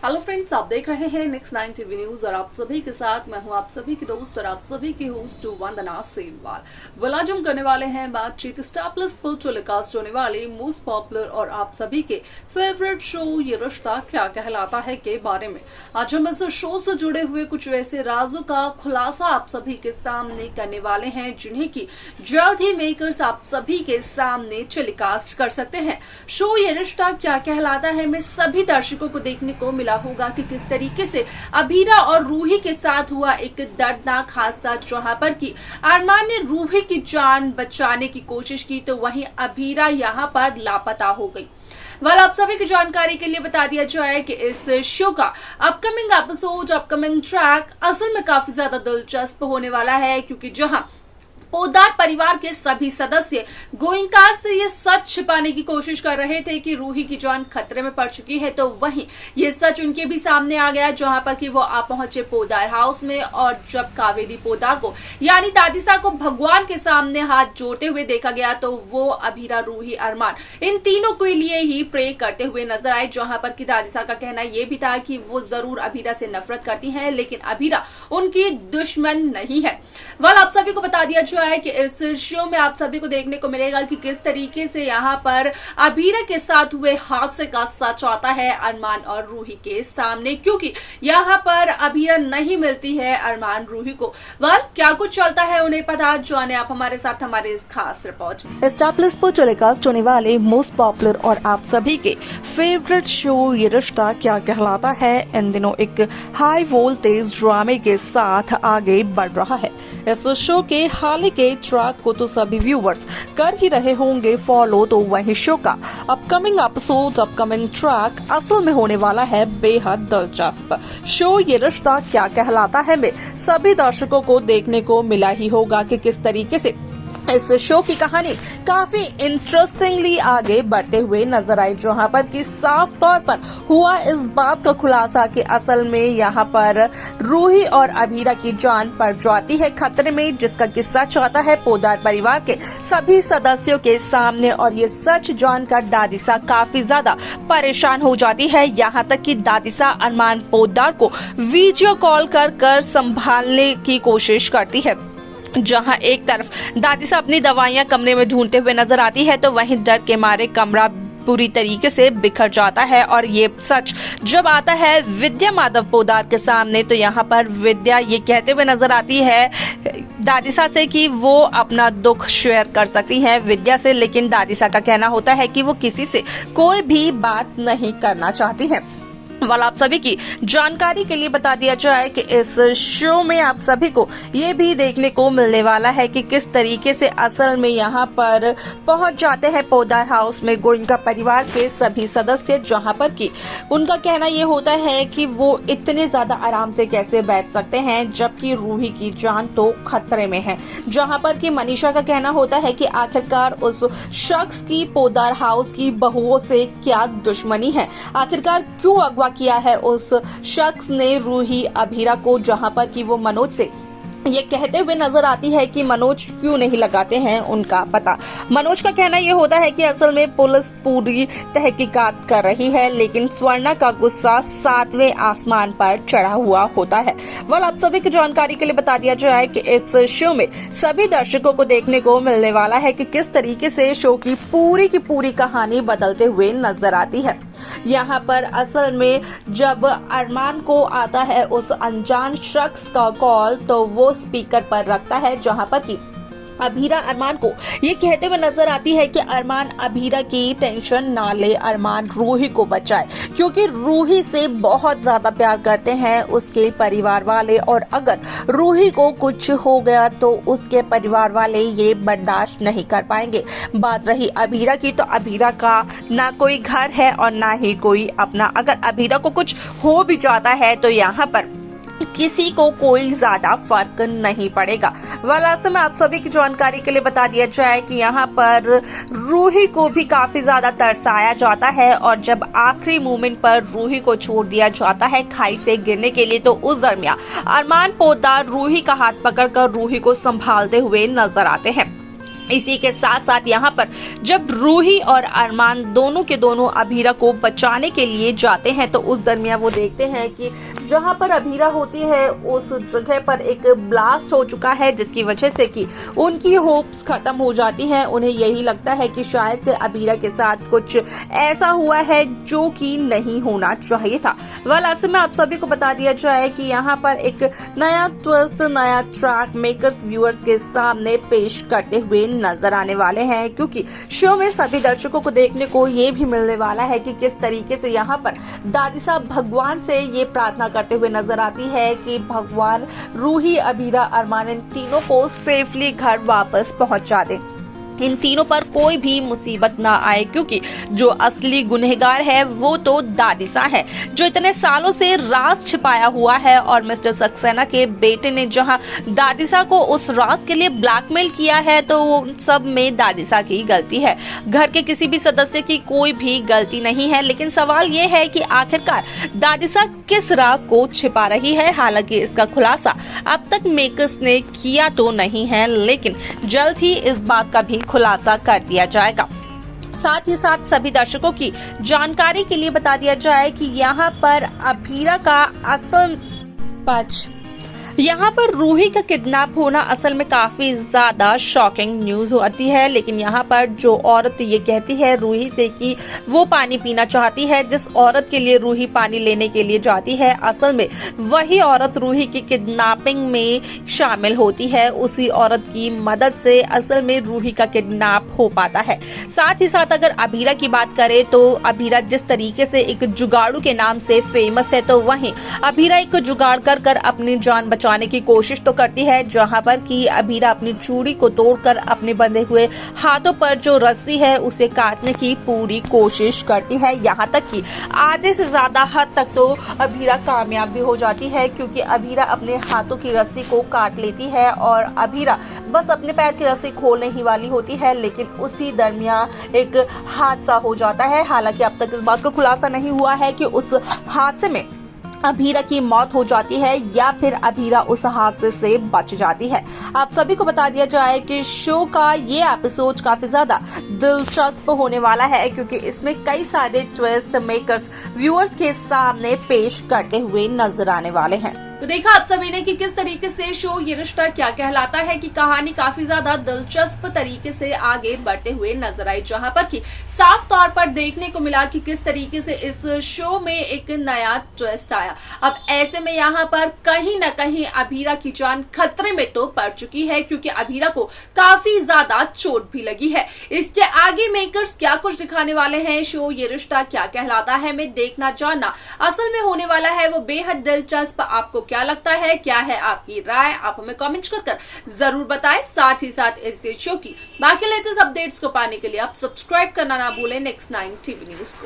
Hello friends, आप देख रहे हैं नेक्स्ट 9 टीवी न्यूज और आप सभी के साथ मैं हूं आप सभी की दोस्त और आप सभी की होस्ट वंदना सेनवाल। आज हम करने वाले हैं बातचीत स्टार प्लस पर टेलीकास्ट होने वाले मोस्ट पॉपुलर और आप सभी के फेवरेट शो ये रिश्ता क्या कहलाता है के बारे में। आज हम इस शो से जुड़े हुए कुछ वैसे राजों का खुलासा आप सभी के सामने करने वाले हैं जिन्हें की जल्द ही मेकर्स आप सभी के सामने टेलीकास्ट कर सकते हैं। शो ये रिश्ता क्या कहलाता है में सभी दर्शकों को देखने को मिला होगा कि किस तरीके से अभीरा और रूही के साथ हुआ एक दर्दनाक हादसा, जहां पर कि अरमान ने रूही की जान बचाने की कोशिश की तो वहीं अभीरा यहां पर लापता हो गई। आप सभी की जानकारी के लिए बता दिया जाए कि इस शो का अपकमिंग एपिसोड, अपकमिंग ट्रैक असल में काफी ज्यादा दिलचस्प होने वाला है, क्योंकि जहां पोद्दार परिवार के सभी सदस्य गोइंका से ये सच छिपाने की कोशिश कर रहे थे कि रूही की जान खतरे में पड़ चुकी है, तो वहीं ये सच उनके भी सामने आ गया, जहां पर कि वो आ पहुंचे पोद्दार हाउस में। और जब कावेरी पोद्दार को यानी दादिसा को भगवान के सामने हाथ जोड़ते हुए देखा गया तो वो अभीरा, रूही, अरमान इन तीनों के लिए ही प्रे करते हुए नजर आए, जहां पर कि दादिसा का कहना ये भी था कि वो जरूर अभीरा से नफरत करती है लेकिन अभीरा उनकी दुश्मन नहीं है। आप सभी को बता दिया है कि इस शो में आप सभी को देखने को मिलेगा कि किस तरीके से यहाँ पर अभीरा के साथ हुए हादसे का सच आता है अरमान और रूही के सामने, क्योंकि यहाँ पर अभीरा नहीं मिलती है अरमान रूही को। क्या कुछ चलता है उन्हें पता, जाने आप हमारे साथ हमारे इस खास रिपोर्ट में। स्टार प्लस पर टेलीकास्ट होने वाले मोस्ट पॉपुलर और आप सभी के फेवरेट शो ये रिश्ता क्या कहलाता है इन दिनों एक हाई वोल्टेज ड्रामे के साथ आगे बढ़ रहा है। इस शो के हाल के ट्रैक को तो सभी व्यूवर्स कर ही रहे होंगे फॉलो, तो वही शो का अपकमिंग एपिसोड, अपकमिंग ट्रैक असल में होने वाला है बेहद दिलचस्प। शो ये रिश्ता क्या कहलाता है में सभी दर्शकों को देखने को मिला ही होगा कि किस तरीके से इस शो की कहानी काफी इंटरेस्टिंगली आगे बढ़ते हुए नजर आई, जहां पर कि साफ तौर पर हुआ इस बात का खुलासा कि असल में यहाँ पर रूही और अभीरा की जान पड़ जाती है खतरे में, जिसका किस्सा चाहता है पोद्दार परिवार के सभी सदस्यों के सामने। और ये सच जानकर दादिसा काफी ज्यादा परेशान हो जाती है, यहाँ तक कि दादिसा अरमान पोद्दार को वीडियो कॉल कर संभालने की कोशिश करती है। जहां एक तरफ दादिसा अपनी दवाइयां कमरे में ढूंढते हुए नजर आती है तो वहीं डर के मारे कमरा पूरी तरीके से बिखर जाता है। और ये सच जब आता है विद्या माधव पोद्दार के सामने तो यहाँ पर विद्या ये कहते हुए नजर आती है दादिसा से कि वो अपना दुख शेयर कर सकती हैं विद्या से, लेकिन दादिसा का कहना होता है कि वो किसी से कोई भी बात नहीं करना चाहती है। आप सभी की जानकारी के लिए बता दिया जाए कि इस शो में आप सभी को ये भी देखने को मिलने वाला है कि किस तरीके से असल में यहाँ पर पहुंच जाते हैं पोद्दार हाउस में गोइंका परिवार के सभी सदस्य, जहां पर कि उनका कहना ये होता है कि वो इतने ज्यादा आराम से कैसे बैठ सकते हैं जबकि रूही की जान तो खतरे में है। जहां पर कि मनीषा का कहना होता है कि आखिरकार उस शख्स की पोद्दार हाउस की बहुओं से क्या दुश्मनी है, आखिरकार क्यों अगवा किया है उस शख्स ने रूही अभीरा को, जहां पर कि वो मनोज से ये कहते हुए नजर आती है कि मनोज क्यों नहीं लगाते हैं उनका पता। मनोज का कहना ये होता है कि असल में पुलिस पूरी तहकीकात कर रही है, लेकिन स्वर्णा का गुस्सा 7वें आसमान पर चढ़ा हुआ होता है। आप सभी की जानकारी के लिए बता दिया जाए कि इस शो में सभी दर्शकों को देखने को मिलने वाला है कि किस तरीके से शो की पूरी कहानी बदलते हुए नजर आती है। यहाँ पर असल में जब अरमान को आता है उस अनजान शख्स का कॉल तो वो स्पीकर पर रखता है, जहां पर कि अभीरा अरमान को ये कहते हुए नजर आती है कि अरमान अभीरा की टेंशन ना ले, अरमान रूही को बचाए, क्योंकि रूही से बहुत ज्यादा प्यार करते हैं उसके परिवार वाले और अगर रूही को कुछ हो गया तो उसके परिवार वाले ये बर्दाश्त नहीं कर पाएंगे। बात रही अभीरा की तो अभीरा का ना कोई घर है और ना ही कोई अपना, अगर अभीरा को कुछ हो भी जाता है तो यहाँ पर किसी को कोई ज्यादा फर्क नहीं पड़ेगा। ऐसे में आप सभी की जानकारी के लिए बता दिया जाए कि यहाँ पर रूही को भी काफी ज्यादा तरसाया जाता है और जब आखिरी मोमेंट पर रूही को छोड़ दिया जाता है खाई से गिरने के लिए तो उस दरमियान अरमान पोद्दार रूही का हाथ पकड़कर रूही को संभालते हुए नजर आते हैं। इसी के साथ साथ यहाँ पर जब रूही और अरमान दोनों के दोनों अभीरा को बचाने के लिए जाते हैं तो उस दरमियान वो देखते हैं कि जहाँ पर अभीरा होती है उस जगह पर एक ब्लास्ट हो चुका है, जिसकी वजह से कि उनकी होप्स खत्म हो जाती हैं। उन्हें यही लगता है कि शायद से अभीरा के साथ कुछ ऐसा हुआ है जो कि नहीं होना चाहिए था। ऐसे में आप सभी को बता दिया जाए कि यहाँ पर एक नया ट्विस्ट, नया ट्रैक मेकर्स व्यूअर्स के सामने पेश करते हुए नजर आने वाले हैं, क्योंकि शो में सभी दर्शकों को देखने को ये भी मिलने वाला है कि किस तरीके से यहाँ पर दादी साहब भगवान से ये प्रार्थना करते हुए नजर आती है कि भगवान रूही, अभीरा, अरमान इन तीनों को सेफली घर वापस पहुंचा दे, इन तीनों पर कोई भी मुसीबत ना आए, क्योंकि जो असली गुनहगार है वो तो दादिसा है, जो इतने सालों से राज छिपाया हुआ है। और मिस्टर सक्सेना के बेटे ने जहां दादिसा को उस राज के लिए ब्लैकमेल किया है तो वो सब में दादिसा की गलती है, घर के किसी भी सदस्य की कोई भी गलती नहीं है। लेकिन सवाल ये है कि आखिरकार दादिसा किस राज को छिपा रही है। हालांकि इसका खुलासा अब तक मेकर्स ने किया तो नहीं है, लेकिन जल्द ही इस बात का भी खुलासा कर दिया जाएगा। साथ ही साथ सभी दर्शकों की जानकारी के लिए बता दिया जाए कि यहाँ पर अभीरा का असल पक्ष, यहाँ पर रूही का किडनैप होना असल में काफी ज्यादा शॉकिंग न्यूज होती है। लेकिन यहाँ पर जो औरत ये कहती है रूही से कि वो पानी पीना चाहती है, जिस औरत के लिए रूही पानी लेने के लिए जाती है, असल में वही औरत रूही की किडनैपिंग में शामिल होती है। उसी औरत की मदद से असल में रूही का किडनैप हो पाता है। साथ ही साथ अगर अभीरा की बात करें तो अभीरा जिस तरीके से एक जुगाड़ू के नाम से फेमस है, तो वहीं अभीरा एक जुगाड़ कर कर अपनी जान बचाने की कोशिश तो करती है, जहां पर कि अभीरा अपनी चूड़ी को तोड़कर अपने बंधे हुए हाथों पर जो रस्सी है उसे काटने की पूरी कोशिश करती है। यहां तक कि आधे से ज्यादा हद तक तो अभीरा कामयाब भी हो जाती है, क्योंकि अभीरा अपने हाथों की रस्सी को काट लेती है और अभीरा बस अपने पैर की रस्सी खोलने ही वाली होती है। लेकिन उसी दरमियान एक हादसा हो जाता है। हालांकि अब तक इस बात का खुलासा नहीं हुआ है कि उस हादसे में अभीरा की मौत हो जाती है या फिर अभीरा उस हादसे से बच जाती है। आप सभी को बता दिया जाए कि शो का ये एपिसोड काफी ज्यादा दिलचस्प होने वाला है, क्योंकि इसमें कई सारे ट्विस्ट मेकर्स व्यूअर्स के सामने पेश करते हुए नजर आने वाले हैं। तो देखा आप सभी ने कि किस तरीके से शो ये रिश्ता क्या कहलाता है की कहानी काफी ज्यादा दिलचस्प तरीके से आगे बढ़ते हुए नजर आई, जहां पर कि साफ तौर पर देखने को मिला कि किस तरीके से इस शो में एक नया ट्विस्ट आया। अब ऐसे में यहाँ पर कहीं न कहीं अभीरा की जान खतरे में तो पड़ चुकी है, क्योंकि अभीरा को काफी ज्यादा चोट भी लगी है। इसके आगे मेकर्स क्या कुछ दिखाने वाले हैं, शो ये रिश्ता क्या कहलाता है में देखना जानना असल में होने वाला है वो बेहद दिलचस्प। आपको क्या लगता है, क्या है आपकी राय, आप हमें कमेंट्स कर जरूर बताएं। साथ ही साथ इस शो की बाकी लेटेस्ट अपडेट्स को पाने के लिए आप सब्सक्राइब करना ना भूलें नेक्स्ट 9 टीवी न्यूज को।